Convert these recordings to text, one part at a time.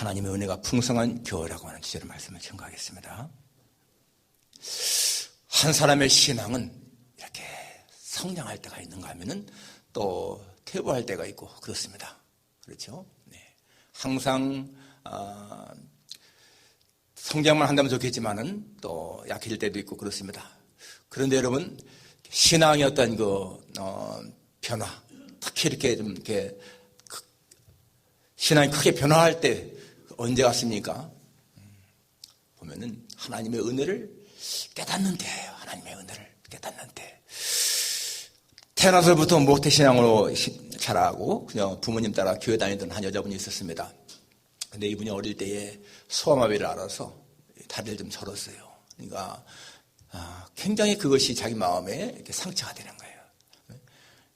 하나님의 은혜가 풍성한 교회라고 하는 주제로 말씀을 증거하겠습니다. 한 사람의 신앙은 이렇게 성장할 때가 있는가 하면은 또 퇴보할 때가 있고 그렇습니다. 그렇죠? 네. 항상 성장만 한다면 좋겠지만은 또 약해질 때도 있고 그렇습니다. 그런데 여러분, 신앙의 어떤 변화, 특히 이렇게 좀 이렇게 신앙이 크게 변화할 때 언제 같습니까? 보면은 하나님의 은혜를 깨닫는 때예요. 하나님의 은혜를 깨닫는 때. 태어나서부터 모태신앙으로 자라고 그냥 부모님 따라 교회 다니던 한 여자분이 있었습니다. 근데 이분이 어릴 때에 소아마비를 알아서 다리를 좀 절었어요. 그러니까 굉장히 그것이 자기 마음에 이렇게 상처가 되는 거예요.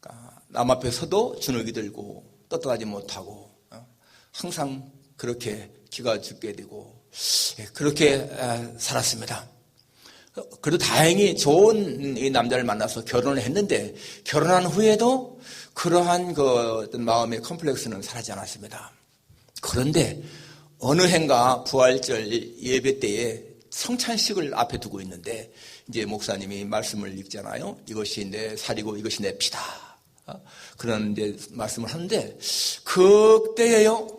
그러니까 남 앞에 서도 주눅이 들고 떳떳하지 못하고 항상 그렇게 기가 죽게 되고 그렇게 살았습니다. 그래도 다행히 좋은 이 남자를 만나서 결혼을 했는데 결혼한 후에도 그러한 어떤 마음의 컴플렉스는 사라지지 않았습니다. 그런데 어느 해인가 부활절 예배 때에 성찬식을 앞에 두고 있는데 이제 목사님이 말씀을 읽잖아요. 이것이 내 살이고 이것이 내 피다. 그런 이제 말씀을 하는데 그때에요.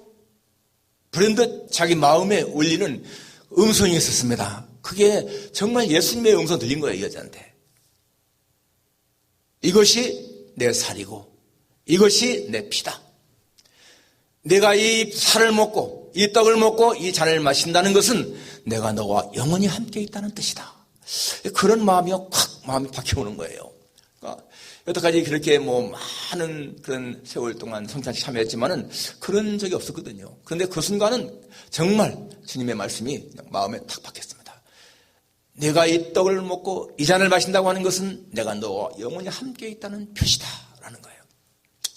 불현듯 자기 마음에 울리는 음성이 있었습니다. 그게 정말 예수님의 음성 들린 거예요, 이 여자한테. 이것이 내 살이고 이것이 내 피다. 내가 이 살을 먹고 이 떡을 먹고 이 잔을 마신다는 것은 내가 너와 영원히 함께 있다는 뜻이다. 그런 마음이 마음이 바뀌어오는 거예요. 그러니까 여태까지 그렇게 많은 그런 세월 동안 성찬식 참여했지만은 그런 적이 없었거든요. 그런데 그 순간은 정말 주님의 말씀이 마음에 탁 박혔습니다. 내가 이 떡을 먹고 이 잔을 마신다고 하는 것은 내가 너와 영원히 함께 있다는 표시다라는 거예요.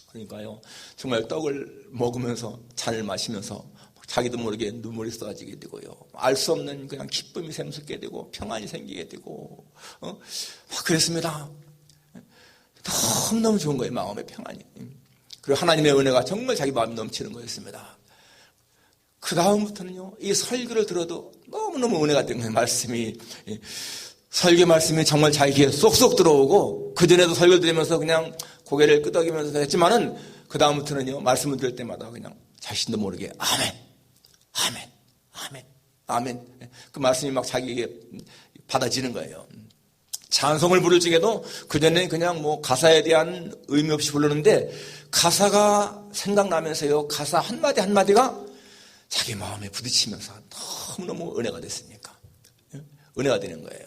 그러니까요, 정말 떡을 먹으면서 잔을 마시면서 자기도 모르게 눈물이 쏟아지게 되고요. 알 수 없는 그냥 기쁨이 샘솟게 되고 평안이 생기게 되고 막 그랬습니다. 너무너무 좋은 거예요, 마음의 평안이. 그리고 하나님의 은혜가 정말 자기 마음이 넘치는 거였습니다. 그 다음부터는요, 이 설교를 들어도 너무너무 은혜가 되는 거예요, 말씀이. 설교 말씀이 정말 자기 귀에 쏙쏙 들어오고, 그전에도 설교를 들으면서 그냥 고개를 끄덕이면서 했지만은, 그 다음부터는요, 말씀을 들을 때마다 그냥 자신도 모르게, 아멘, 아멘, 아멘, 아멘. 그 말씀이 막 자기에게 받아지는 거예요. 찬송을 부를 적에도 그전에는 그냥 가사에 대한 의미 없이 부르는데 가사가 생각나면서요, 가사 한마디 한마디가 자기 마음에 부딪히면서 너무너무 은혜가 됐으니까 은혜가 되는 거예요.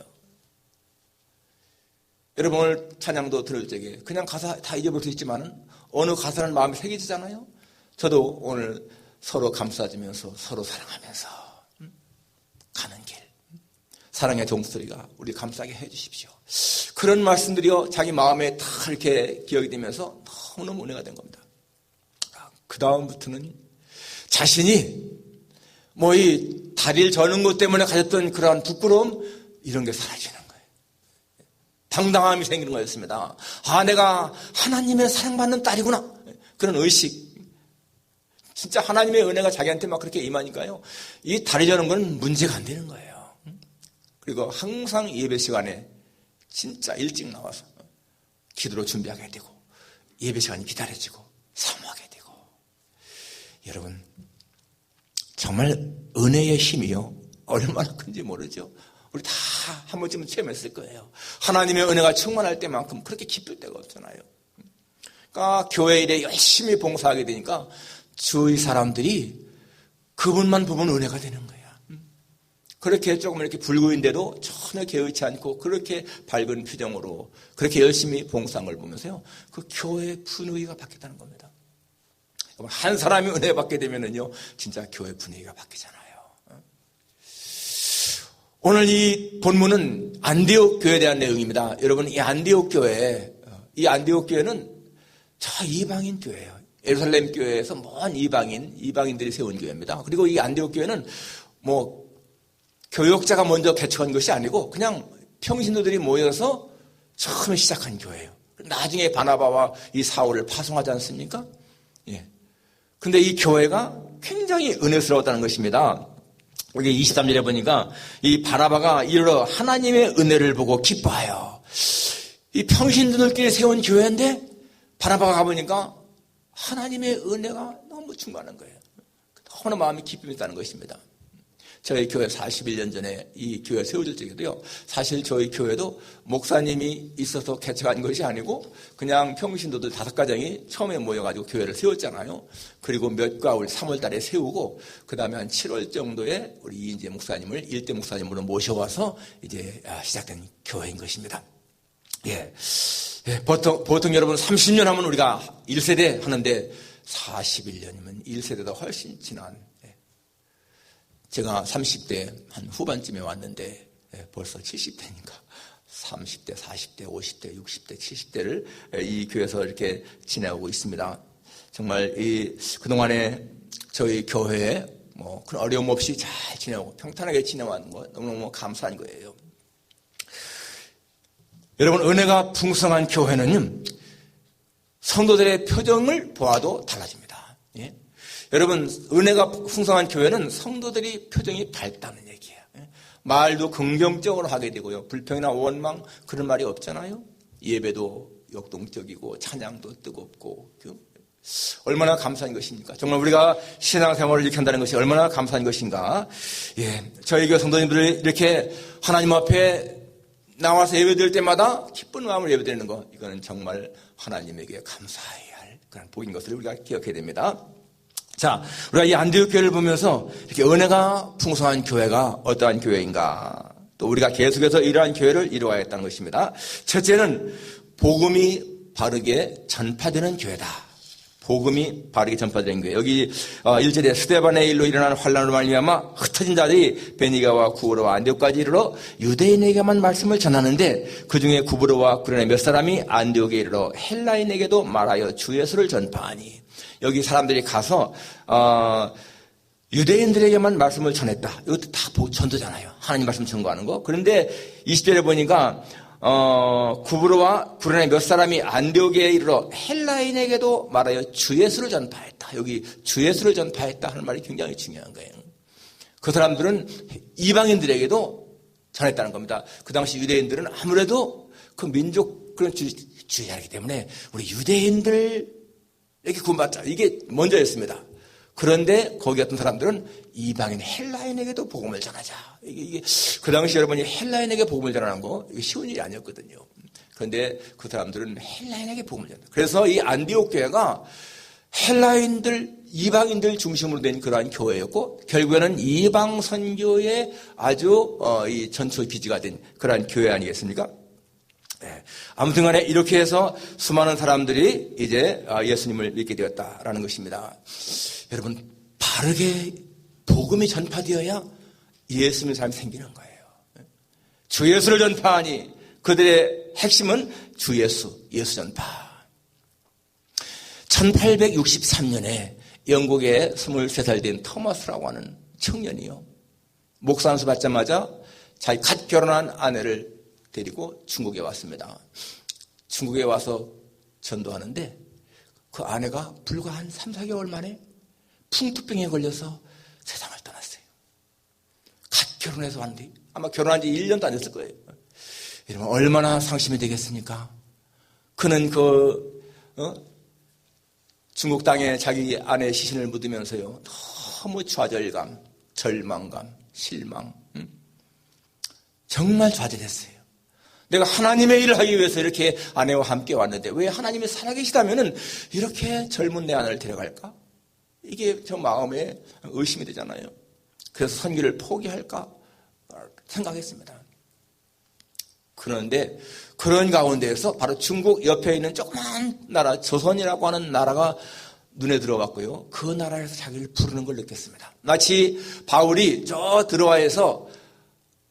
여러분 오늘 찬양도 들을 적에 그냥 가사 다 잊어버릴 수 있지만은 어느 가사는 마음에 새겨지잖아요. 저도 오늘 서로 감싸주면서 서로 사랑하면서 가는 길, 사랑의 종소리가 우리 감싸게 해주십시오. 그런 말씀들이요, 자기 마음에 다 이렇게 기억이 되면서 너무너무 은혜가 된 겁니다. 그 다음부터는 자신이 이 다리를 저는 것 때문에 가졌던 그러한 부끄러움, 이런 게 사라지는 거예요. 당당함이 생기는 거였습니다. 내가 하나님의 사랑받는 딸이구나. 그런 의식. 진짜 하나님의 은혜가 자기한테 막 그렇게 임하니까요, 이 다리 저는 건 문제가 안 되는 거예요. 그리고 항상 예배 시간에 진짜 일찍 나와서 기도로 준비하게 되고 예배 시간이 기다려지고 사모하게 되고. 여러분 정말 은혜의 힘이요, 얼마나 큰지 모르죠. 우리 다 한 번쯤은 체험했을 거예요. 하나님의 은혜가 충만할 때만큼 그렇게 기쁠 때가 없잖아요. 그러니까 교회 일에 열심히 봉사하게 되니까 주위 사람들이 그분만 보면 은혜가 되는 거예요. 그렇게 조금 이렇게 불구인데도 전혀 개의치 않고 그렇게 밝은 표정으로 그렇게 열심히 봉사한 걸 보면서요, 그 교회의 분위기가 바뀌었다는 겁니다. 한 사람이 은혜 받게 되면은요, 진짜 교회 분위기가 바뀌잖아요. 오늘 이 본문은 안디옥 교회에 대한 내용입니다. 여러분, 이 안디옥 교회는 저 이방인 교회예요. 예루살렘 교회에서 먼 이방인들이 세운 교회입니다. 그리고 이 안디옥 교회는 교역자가 먼저 개척한 것이 아니고 그냥 평신도들이 모여서 처음에 시작한 교회예요. 나중에 바나바와 이 사울을 파송하지 않습니까? 예. 근데 이 교회가 굉장히 은혜스러웠다는 것입니다. 여기 23절에 보니까 이 바나바가 이르러 하나님의 은혜를 보고 기뻐하여, 이 평신도들끼리 세운 교회인데 바나바가 가보니까 하나님의 은혜가 너무 충만한 거예요. 너무나 마음이 기쁨이 있다는 것입니다. 저희 교회 41년 전에 이 교회 세워질 적에도요, 사실 저희 교회도 목사님이 있어서 개척한 것이 아니고 그냥 평신도들 5가정이 처음에 모여가지고 교회를 세웠잖아요. 그리고 몇 가을 3월 달에 세우고 그 다음에 한 7월 정도에 우리 이인재 목사님을 일대 목사님으로 모셔와서 이제 시작된 교회인 것입니다. 예. 보통 여러분 30년 하면 우리가 1세대 하는데 41년이면 1세대보다 훨씬 지난, 제가 30대 한 후반쯤에 왔는데 벌써 70대니까 30대, 40대, 50대, 60대, 70대를 이 교회에서 이렇게 지내고 있습니다. 정말 그동안에 저희 교회에 그런 어려움 없이 잘 지내고 평탄하게 지내왔는 거 너무너무 감사한 거예요. 여러분, 은혜가 풍성한 교회는 성도들의 표정을 보아도 달라집니다. 예? 여러분, 은혜가 풍성한 교회는 성도들이 표정이 밝다는 얘기예요. 말도 긍정적으로 하게 되고요. 불평이나 원망 그런 말이 없잖아요. 예배도 역동적이고 찬양도 뜨겁고, 얼마나 감사한 것입니까? 정말 우리가 신앙생활을 이렇게 한다는 것이 얼마나 감사한 것인가. 예, 저희 교회 성도님들이 이렇게 하나님 앞에 나와서 예배드릴 때마다 기쁜 마음으로 예배드리는 거, 이거는 정말 하나님에게 감사해야 할 그런 복인 것을 우리가 기억해야 됩니다. 자, 우리가 이 안디옥 교회를 보면서 이렇게 은혜가 풍성한 교회가 어떠한 교회인가, 또 우리가 계속해서 이러한 교회를 이루어야겠다는 것입니다. 첫째는 복음이 바르게 전파되는 교회다. 복음이 바르게 전파되는 거예요. 여기 1절에 스데반의 일로 일어난 환란으로 말미암아 흩어진 자들이 베니가와 구브로와 안디옥까지 이르러 유대인에게만 말씀을 전하는데, 그중에 구브로와 구레네 몇 사람이 안디옥에 이르러 헬라인에게도 말하여 주 예수를 전파하니. 여기 사람들이 가서 유대인들에게만 말씀을 전했다. 이것도 다 전도잖아요. 하나님 말씀 전거하는 거. 그런데 20절에 보니까 구브로와 구레네 몇 사람이 안디옥에 이르러 헬라인에게도 말하여 주 예수를 전파했다. 여기 주 예수를 전파했다 하는 말이 굉장히 중요한 거예요. 그 사람들은 이방인들에게도 전했다는 겁니다. 그 당시 유대인들은 아무래도 그 민족 그런 주의자이기 때문에 우리 유대인들에게 구원받자, 이게 먼저였습니다. 그런데 거기 같은 사람들은 이방인 헬라인에게도 복음을 전하자. 이게 그 당시 여러분이 헬라인에게 복음을 전하는 거 이게 쉬운 일이 아니었거든요. 그런데 그 사람들은 헬라인에게 복음을 전한다. 그래서 이 안디옥 교회가 헬라인들, 이방인들 중심으로 된 그러한 교회였고, 결국에는 이방 선교의 아주 이 전초 기지가 된 그러한 교회 아니겠습니까? 네. 아무튼 간에 이렇게 해서 수많은 사람들이 이제 예수님을 믿게 되었다라는 것입니다. 여러분, 바르게 복음이 전파되어야 예수님의 삶이 생기는 거예요. 주 예수를 전파하니 그들의 핵심은 주 예수, 예수 전파. 1863년에 영국에 23살 된 토마스라고 하는 청년이요, 목사 안수 받자마자 자기 갓 결혼한 아내를 데리고 중국에 왔습니다. 중국에 와서 전도하는데 그 아내가 불과 한 3, 4개월 만에 풍토병에 걸려서 세상을 떠났어요. 갓 결혼해서 왔는데 아마 결혼한 지 1년도 안 됐을 거예요. 이러면 얼마나 상심이 되겠습니까? 그는 중국 땅에 자기 아내 시신을 묻으면서요, 너무 좌절감, 절망감, 실망, 정말 좌절했어요. 내가 하나님의 일을 하기 위해서 이렇게 아내와 함께 왔는데 왜 하나님이 살아계시다면 이렇게 젊은 내 아내를 데려갈까? 이게 저 마음에 의심이 되잖아요. 그래서 선교를 포기할까 생각했습니다. 그런데 그런 가운데에서 바로 중국 옆에 있는 조그만 나라, 조선이라고 하는 나라가 눈에 들어왔고요, 그 나라에서 자기를 부르는 걸 느꼈습니다. 마치 바울이 저 들어와에서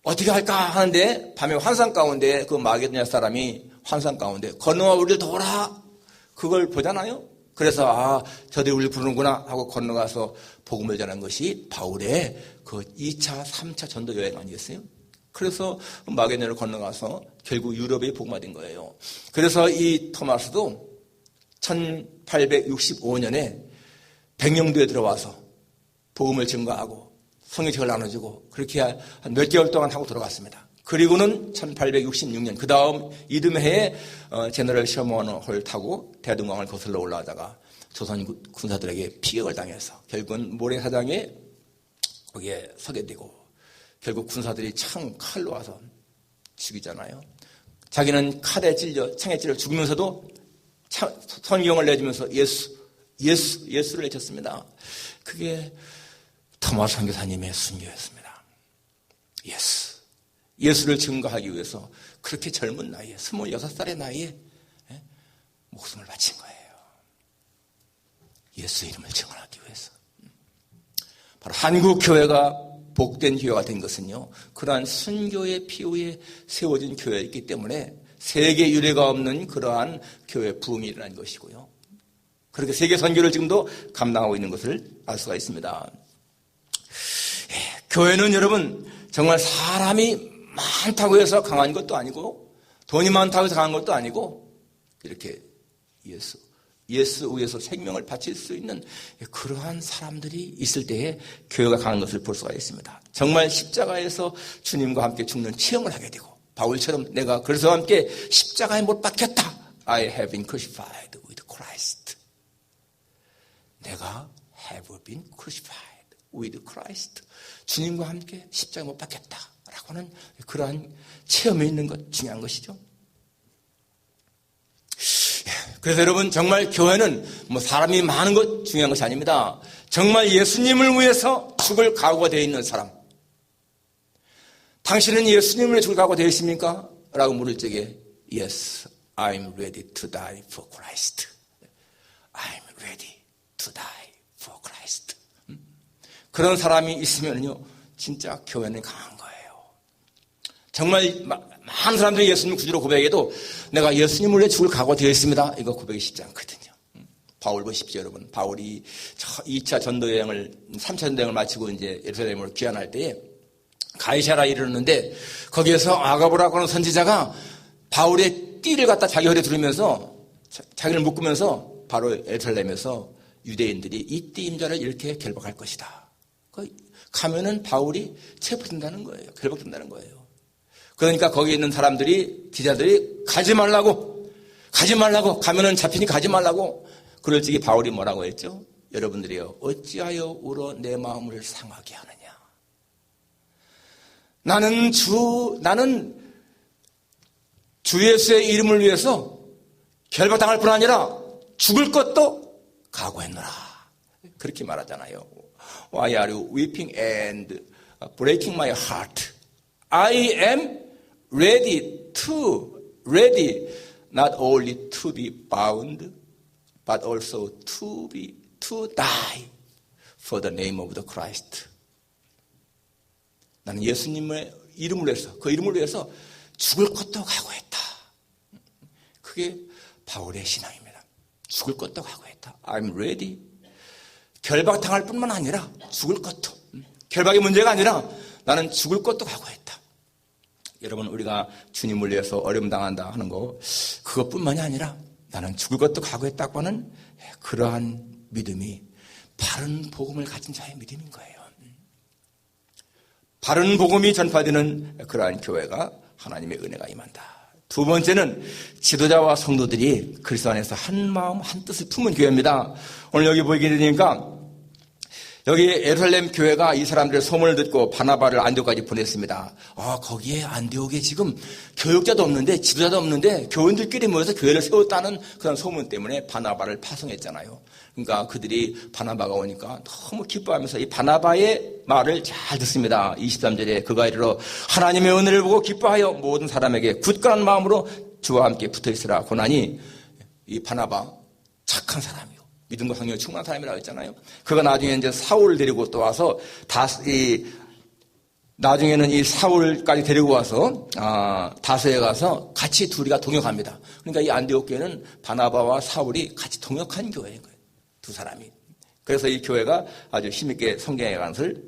어떻게 할까 하는데 밤에 환상 가운데 그 마게도냐 사람이 환상 가운데 건너와 우리를 도와라, 그걸 보잖아요. 그래서 저들이 우리를 부르는구나 하고 건너가서 복음을 전한 것이 바울의 그 2차, 3차 전도 여행 아니겠어요? 그래서 마게도냐를 건너가서 결국 유럽에 복음화된 거예요. 그래서 이 토마스도 1865년에 백령도에 들어와서 복음을 증거하고 성경책을 나눠주고 그렇게 한 몇 개월 동안 하고 돌아갔습니다. 그리고는 1866년 그 다음 이듬해에 제너럴 셔먼홀 타고 대동강을 거슬러 올라가다가 조선 군사들에게 피격을 당해서 결국은 모래사장에 거기에 서게 되고 결국 군사들이 칼로 와서 죽이잖아요. 자기는 칼에 찔려 창에 찔려 죽으면서도 성경을 내주면서 예수를 외쳤습니다. 그게 토마스 선교사님의 순교였습니다. 예수를 증거하기 위해서 그렇게 젊은 나이에 26살의 나이에 목숨을 바친 거예요. 예수 이름을 증언하기 위해서. 바로 한국 교회가 복된 교회가 된 것은요, 그러한 순교의 피후에 세워진 교회였기 때문에 세계 유례가 없는 그러한 교회 부흥이 일어난 것이고요. 그렇게 세계 선교를 지금도 감당하고 있는 것을 알 수가 있습니다. 교회는 여러분 정말 사람이 많다고 해서 강한 것도 아니고 돈이 많다고 해서 강한 것도 아니고 이렇게 예수 위해서 생명을 바칠 수 있는 그러한 사람들이 있을 때에 교회가 강한 것을 볼 수가 있습니다. 정말 십자가에서 주님과 함께 죽는 체험을 하게 되고 바울처럼 내가 그래서 함께 십자가에 못 박혔다. I have been crucified with Christ. 내가 have been crucified with Christ. 주님과 함께 십자가에 못 박혔다. 라고 하는 그러한 체험이 있는 것 중요한 것이죠. 그래서 여러분 정말 교회는 사람이 많은 것 중요한 것이 아닙니다. 정말 예수님을 위해서 죽을 각오가 되어 있는 사람. 당신은 예수님을 위해 죽을 각오가 되어 있습니까? 라고 물을 적에 Yes, I'm ready to die for Christ. I'm ready to die for Christ. 그런 사람이 있으면요 진짜 교회는 강한 거예요. 정말 많은 사람들이 예수님 구주로 고백해도 내가 예수님을 위해 죽을 각오가 되어 있습니다. 이거 고백이 쉽지 않거든요. 바울 보십시오, 여러분. 바울이 2차 전도여행을, 3차 전도여행을 마치고 이제 예루살렘으로 귀환할 때에 가이사라에 이르렀는데 거기에서 아가보라고 하는 선지자가 바울의 띠를 갖다 자기 허리에 두르면서 자기를 묶으면서 바로 예루살렘에서 유대인들이 이 띠 임자를 이렇게 결박할 것이다. 가면은 바울이 체포된다는 거예요. 결박된다는 거예요. 그러니까 거기에 있는 사람들이, 기자들이 가지 말라고 가면은 잡히니 가지 말라고. 그럴 적에 바울이 뭐라고 했죠? 여러분들이요, 어찌하여 울어 내 마음을 상하게 하느냐. 나는 주 예수의 이름을 위해서 결박당할 뿐 아니라 죽을 것도 각오했노라. 그렇게 말하잖아요. Why are you weeping and breaking my heart? I am ready not only to be bound, but also to die for the name of the Christ. 나는 예수님의 이름을 위해서, 그 이름을 위해서 죽을 것도 각오했다. 그게 바울의 신앙입니다. 죽을 것도 각오했다. I'm ready. 결박당할 뿐만 아니라 죽을 것도. 결박의 문제가 아니라 나는 죽을 것도 각오했다. 여러분, 우리가 주님을 위해서 어려움 당한다 하는 거, 그것뿐만이 아니라 나는 죽을 것도 각오했다고 하는 그러한 믿음이 바른 복음을 가진 자의 믿음인 거예요. 바른 복음이 전파되는 그러한 교회가 하나님의 은혜가 임한다. 두 번째는 지도자와 성도들이 그리스도 안에서 한 마음 한 뜻을 품은 교회입니다. 오늘 여기 보이게 되니까 여기 예루살렘 교회가 이 사람들의 소문을 듣고 바나바를 안디옥까지 보냈습니다. 거기에 안디옥에 지금 교육자도 없는데 지도자도 없는데 교인들끼리 모여서 교회를 세웠다는 그런 소문 때문에 바나바를 파송했잖아요. 그러니까 그들이 바나바가 오니까 너무 기뻐하면서 이 바나바의 말을 잘 듣습니다. 23절에 그가 이르러 하나님의 은혜를 보고 기뻐하여 모든 사람에게 굳건한 마음으로 주와 함께 붙어있으라 고나니, 이 바나바 착한 사람이요, 믿음과 성령에 충만한 사람이라고 했잖아요. 그가 나중에 이제 사울을 데리고 또 와서 나중에는 이 사울까지 데리고 와서 다소에 가서 같이 둘이가 동역합니다. 그러니까 이 안디옥 교회는 바나바와 사울이 같이 동역한 교회인 거예요. 두 사람이. 그래서 이 교회가 아주 힘있게 성경에 관한 것을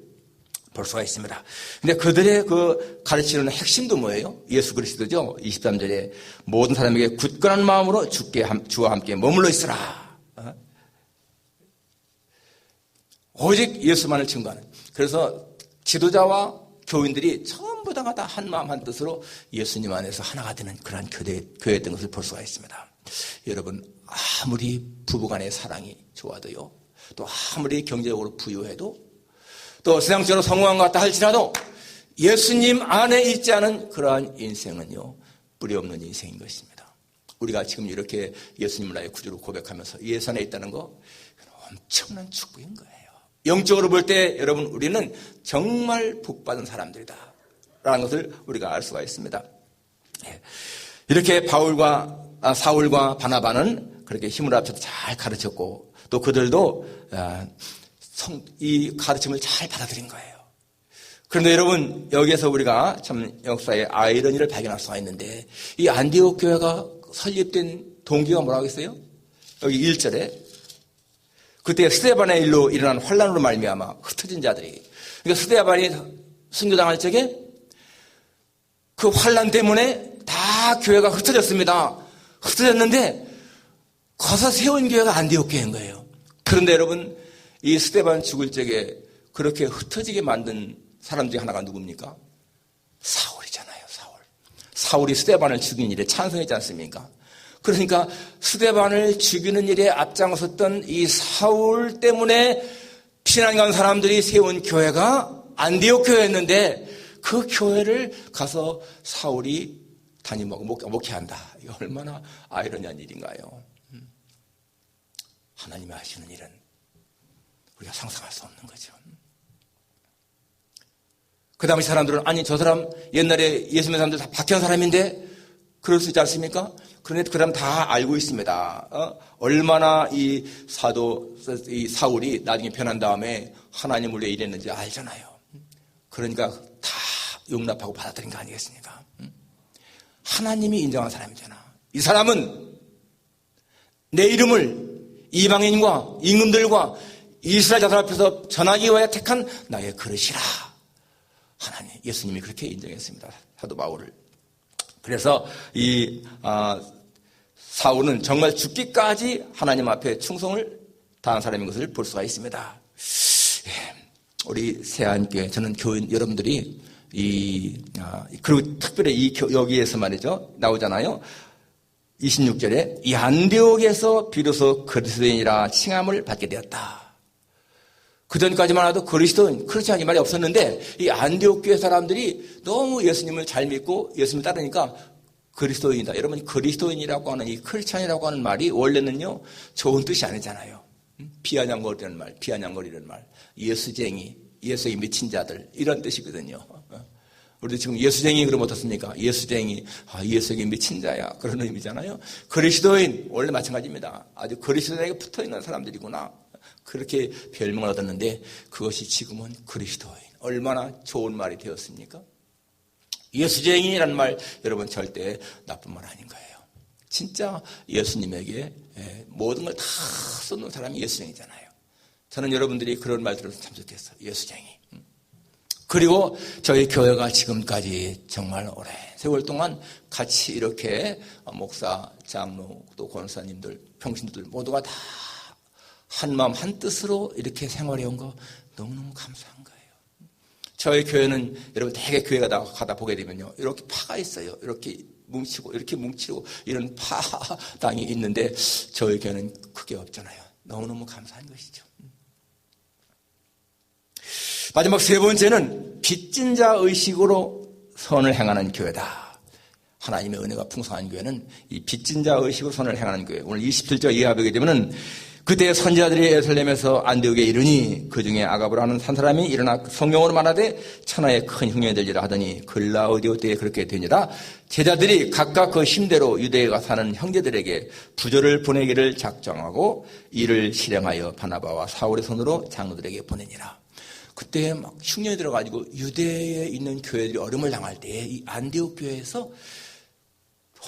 볼 수가 있습니다. 근데 그들의 그 가르치는 핵심도 뭐예요? 예수 그리스도죠. 23절에 모든 사람에게 굳건한 마음으로 주와 함께 머물러 있으라. 오직 예수만을 증거하는. 그래서 지도자와 교인들이 전부 다가 다 한마음 한뜻으로 예수님 안에서 하나가 되는 그러한 교회였던 것을 볼 수가 있습니다. 여러분, 아무리 부부간의 사랑이 좋아도요, 또 아무리 경제적으로 부유해도, 또 세상적으로 성공한 것 같다 할지라도 예수님 안에 있지 않은 그러한 인생은요, 뿌리 없는 인생인 것입니다. 우리가 지금 이렇게 예수님을 나의 구주로 고백하면서 예수 안에 있다는 거, 엄청난 축복인 거예요. 영적으로 볼 때 여러분, 우리는 정말 복받은 사람들이다 라는 것을 우리가 알 수가 있습니다. 이렇게 사울과 바나바는 그렇게 힘을 합쳐서 잘 가르쳤고, 또 그들도 이 가르침을 잘 받아들인 거예요. 그런데 여러분, 여기에서 우리가 참 역사의 아이러니를 발견할 수가 있는데, 이 안디옥 교회가 설립된 동기가 뭐라고 했어요? 여기 1절에 그때 스데반의 일로 일어난 환란으로 말미암아 흩어진 자들이, 그러니까 스데반이 순교당할 적에 그 환란 때문에 다 교회가 흩어졌습니다. 흩어졌는데 거기서 세운 교회가 안디옥 교회인 거예요. 그런데 여러분, 이 스데반 죽을 적에 그렇게 흩어지게 만든 사람 중에 하나가 누굽니까? 사울이잖아요. 사울이 스데반을 죽인 일에 찬성했지 않습니까? 그러니까 스데반을 죽이는 일에 앞장섰던 이 사울 때문에 피난 간 사람들이 세운 교회가 안디옥 교회였는데, 그 교회를 가서 사울이 목회한다. 이거 얼마나 아이러니한 일인가요? 하나님이 하시는 일은 우리가 상상할 수 없는 거죠. 그 당시 사람들은, 아니 저 사람 옛날에 예수 믿는 사람들 다 박해한 사람인데 그럴 수 있지 않습니까? 그런데 그 사람 다 알고 있습니다. 얼마나 이 사울이 나중에 변한 다음에 하나님을 위해 일했는지 알잖아요. 그러니까 다 용납하고 받아들인 거 아니겠습니까? 하나님이 인정한 사람이잖아. 이 사람은 내 이름을 이방인과 임금들과 이스라엘 자손 앞에서 전하기 위하여 택한 나의 그릇이라. 하나님, 예수님이 그렇게 인정했습니다. 사도 바울을. 그래서 사울은 정말 죽기까지 하나님 앞에 충성을 다한 사람인 것을 볼 수가 있습니다. 우리 세안교회, 저는 교인 여러분들이 그리고 특별히 여기에서 말이죠, 나오잖아요. 26절에 이 안디옥에서 비로소 그리스도인이라 칭함을 받게 되었다. 그 전까지만 해도 그리스도인, 크리스찬 이 말이 없었는데, 이 안디옥 교회 사람들이 너무 예수님을 잘 믿고 예수님을 따르니까 그리스도인이다. 여러분, 그리스도인이라고 하는 이 크리스찬이라고 하는 말이 원래는요, 좋은 뜻이 아니잖아요. 비아냥거리는 말, 예수쟁이, 예수에 미친 자들, 이런 뜻이거든요. 우리도 지금 예수쟁이 그러면 어떻습니까? 예수쟁이, 예수에게 미친 자야, 그런 의미잖아요. 그리스도인, 원래 마찬가지입니다. 아주 그리스도인에게 붙어있는 사람들이구나, 그렇게 별명을 얻었는데, 그것이 지금은 그리스도인, 얼마나 좋은 말이 되었습니까? 예수쟁이라는 말, 여러분 절대 나쁜 말 아닌 거예요. 진짜 예수님에게 모든 걸 다 쏟는 사람이 예수쟁이잖아요. 저는 여러분들이 그런 말 들어서 참 좋겠어요. 예수쟁이. 그리고 저희 교회가 지금까지 정말 오랜 세월 동안 같이 이렇게 목사, 장로, 또 권사님들, 평신들 모두가 다 한마음 한뜻으로 이렇게 생활해 온 거 너무너무 감사한 거예요. 저희 교회는 여러분 대개 교회 가다 보게 되면요, 이렇게 파가 있어요. 이렇게 뭉치고 이런 파당이 있는데 저희 교회는 그게 없잖아요. 너무너무 감사한 것이죠. 마지막 세 번째는 빚진 자 의식으로 선을 행하는 교회다. 하나님의 은혜가 풍성한 교회는 이 빚진 자 의식으로 선을 행하는 교회. 오늘 27절 이하 보게 되면은, 그때 선지자들이 예루살렘에서 안디옥에 이르니 그 중에 아갑으로 하는 한 사람이 일어나 성경으로 말하되 천하에 큰 흉년이 될지라 하더니 글라우디오 때에 그렇게 되니라. 제자들이 각각 그 힘대로 유대에 가 사는 형제들에게 부조를 보내기를 작정하고 이를 실행하여 바나바와 사울의 손으로 장로들에게 보내니라. 그때 막 흉년이 들어가지고 유대에 있는 교회들이 어려움을 당할 때에 이 안디옥 교회에서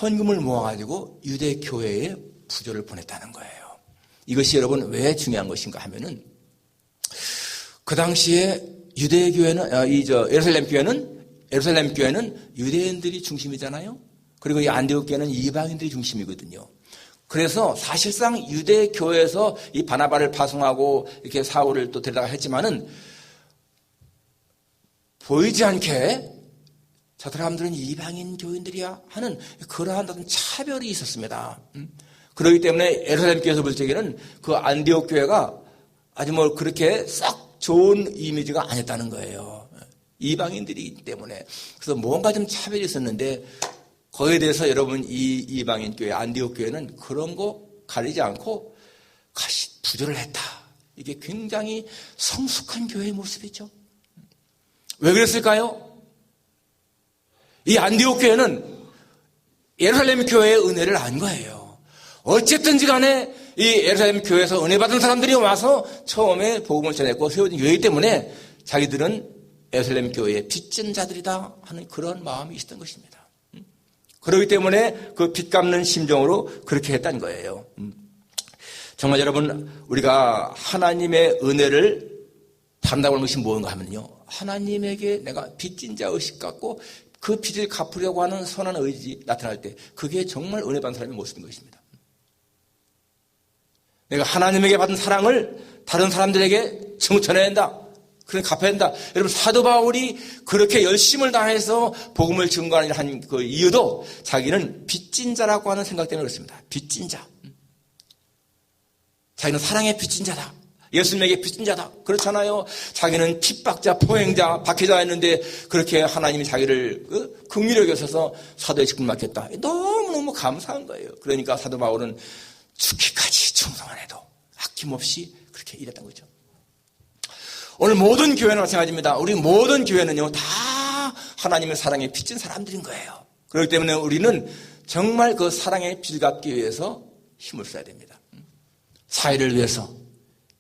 헌금을 모아가지고 유대 교회에 부조를 보냈다는 거예요. 이것이 여러분 왜 중요한 것인가 하면은, 그 당시에 유대 교회는, 예루살렘 교회는 유대인들이 중심이잖아요. 그리고 이 안디옥 교회는 이방인들이 중심이거든요. 그래서 사실상 유대 교회에서 이 바나바를 파송하고 이렇게 사울을 또 데려다가 했지만은 보이지 않게 저 사람들은 이방인 교인들이야 하는 그러한 어떤 차별이 있었습니다. 그렇기 때문에 예루살렘 교회에서 볼 적에는 그 안디옥 교회가 아주 뭐 그렇게 썩 좋은 이미지가 아니었다는 거예요. 이방인들이기 때문에. 그래서 뭔가 좀 차별이 있었는데 거기에 대해서 여러분 이 이방인 교회 안디옥 교회는 그런 거 가리지 않고 부조를 했다. 이게 굉장히 성숙한 교회의 모습이죠. 왜 그랬을까요? 이 안디옥 교회는 예루살렘 교회의 은혜를 안 거예요. 어쨌든지 간에 이 예루살렘 교회에서 은혜 받은 사람들이 와서 처음에 복음을 전했고 세워진 교회이기 때문에 자기들은 예루살렘 교회의 빚진 자들이다 하는 그런 마음이 있었던 것입니다. 그렇기 때문에 그 빚 갚는 심정으로 그렇게 했다는 거예요. 정말 여러분 우리가 하나님의 은혜를 받는다고 하는 것이 뭔가 하면요. 하나님에게 내가 빚진 자 의식 갖고 그 빚을 갚으려고 하는 선한 의지 나타날 때 그게 정말 은혜 받는 사람의 모습인 것입니다. 내가 하나님에게 받은 사랑을 다른 사람들에게 청천해야 한다. 그래 갚아야 한다. 여러분 사도 바울이 그렇게 열심을 다해서 복음을 증거하는 한 그 이유도 자기는 빚진 자라고 하는 생각 때문에 그렇습니다. 빚진 자. 자기는 사랑의 빚진 자다. 예수님에게 빚진 자다. 그렇잖아요. 자기는 핍박자, 포행자, 박해자였는데 그렇게 하나님이 자기를 긍휼히 여겨서 사도의 직분을 맡겼다. 너무너무 감사한 거예요. 그러니까 사도 바울은 죽기까지 충성을 해도 아낌없이 그렇게 일했던 거죠. 오늘 모든 교회는 마찬가지입니다. 우리 모든 교회는요 다 하나님의 사랑에 빚진 사람들인 거예요. 그렇기 때문에 우리는 정말 그 사랑의 빚을 갚기 위해서 힘을 써야 됩니다. 사회를 위해서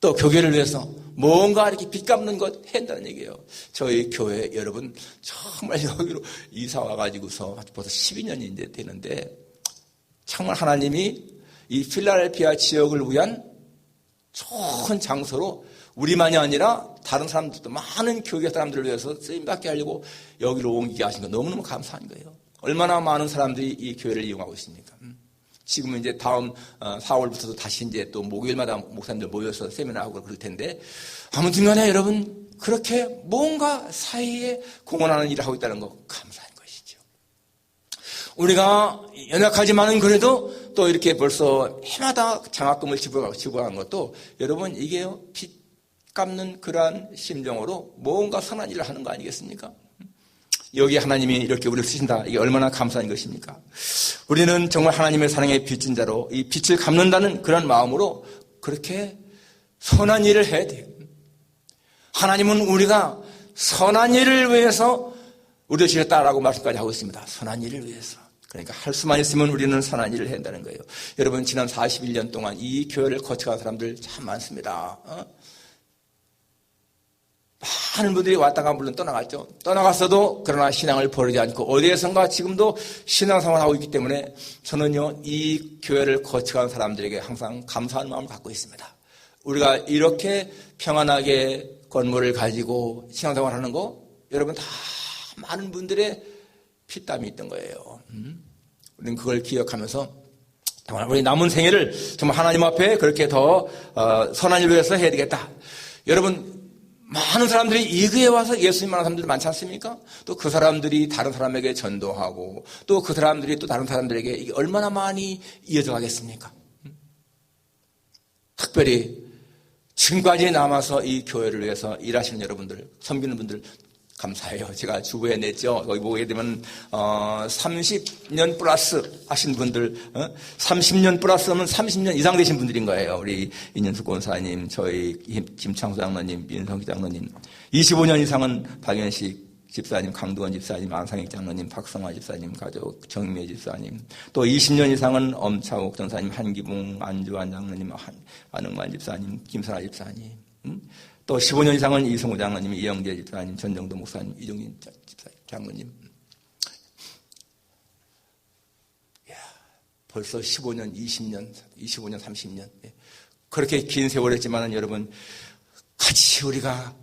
또 교회를 위해서 뭔가 이렇게 빚 갚는 것 해야 한다는 얘기예요. 저희 교회 여러분 정말 여기로 이사 와가지고서 벌써 12년이 되는데 정말 하나님이 이 필라델피아 지역을 위한 좋은 장소로 우리만이 아니라 다른 사람들도 많은 교회 사람들을 위해서 쓰임받게 하려고 여기로 옮기게 하신 거 너무너무 감사한 거예요. 얼마나 많은 사람들이 이 교회를 이용하고 있습니까? 지금은 이제 다음 4월부터도 다시 이제 또 목요일마다 목사님들 모여서 세미나하고 그럴 텐데 아무튼 간에 여러분 그렇게 뭔가 사회에 공헌하는 일을 하고 있다는 거 감사한 것이죠. 우리가 연약하지만은 그래도 또 이렇게 벌써 해마다 장학금을 지불하는 것도 여러분 이게요 빚 갚는 그러한 심정으로 뭔가 선한 일을 하는 거 아니겠습니까? 여기 하나님이 이렇게 우리를 쓰신다. 이게 얼마나 감사한 것입니까? 우리는 정말 하나님의 사랑의 빚진 자로 이 빚을 갚는다는 그런 마음으로 그렇게 선한 일을 해야 돼요. 하나님은 우리가 선한 일을 위해서 우리를 지었다라고 말씀까지 하고 있습니다. 선한 일을 위해서. 그러니까 할 수만 있으면 우리는 선한 일을 해야 한다는 거예요. 여러분 지난 41년 동안 이 교회를 거쳐간 사람들 참 많습니다. 많은 분들이 왔다가 물론 떠나갔죠. 떠나갔어도 그러나 신앙을 버리지 않고 어디에선가 지금도 신앙생활을 하고 있기 때문에 저는요 이 교회를 거쳐간 사람들에게 항상 감사한 마음을 갖고 있습니다. 우리가 이렇게 평안하게 건물을 가지고 신앙생활을 하는 거 여러분 다 많은 분들의 피땀이 있던 거예요. 우리는 그걸 기억하면서 정말 우리 남은 생애를 정말 하나님 앞에 그렇게 더 선한 일을 위해서 해야 되겠다. 여러분 많은 사람들이 이 교회에 와서 예수님 만난 사람들이 많지 않습니까? 또 그 사람들이 다른 사람에게 전도하고 또 그 사람들이 또 다른 사람들에게 이게 얼마나 많이 이어져 가겠습니까? 특별히 지금까지 남아서 이 교회를 위해서 일하시는 여러분들, 섬기는 분들 감사해요. 제가 주부에 냈죠. 거기 보게 되면 30년 플러스 하신 분들 30년 플러스면 30년 이상 되신 분들인 거예요. 우리 인현숙 권사님, 저희 김창수 장로님, 민성기 장로님 25년 이상은 박연식 집사님, 강두원 집사님, 안상익 장로님, 박성화 집사님 가족, 정미애 집사님 또 20년 이상은 엄차옥 전사님, 한기붕, 안주환 장로님, 안흥만 집사님, 김선아 집사님 또 15년 이상은 이성우 장로님, 이영재 집사님, 전정도 목사님, 이종인 집사 장로님. 벌써 15년, 20년, 25년, 30년. 그렇게 긴 세월했지만은 여러분, 같이 우리가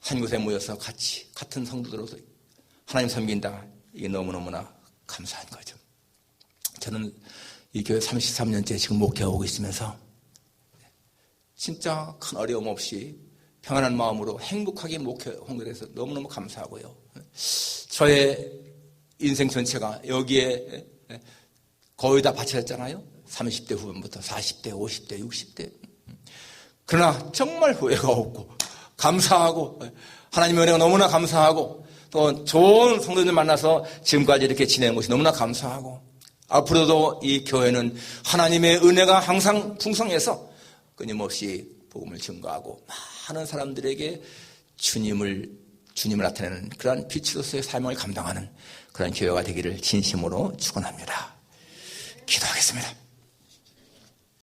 한 곳에 모여서 같이, 같은 성도들로서 하나님 섬긴다. 이게 너무너무나 감사한 거죠. 저는 이 교회 33년째 지금 목회하고 있으면서 진짜 큰 어려움 없이 평안한 마음으로 행복하게 목회한 것에 대해서 너무너무 감사하고요. 저의 인생 전체가 여기에 거의 다 바쳐졌잖아요. 30대 후반부터 40대, 50대, 60대. 그러나 정말 후회가 없고 감사하고 하나님의 은혜가 너무나 감사하고 또 좋은 성도들 만나서 지금까지 이렇게 지내는 것이 너무나 감사하고 앞으로도 이 교회는 하나님의 은혜가 항상 풍성해서 끊임없이 복음을 증거하고 많은 사람들에게 주님을 나타내는 그러한 빛으로서의 사명을 감당하는 그런 교회가 되기를 진심으로 축원합니다. 기도하겠습니다.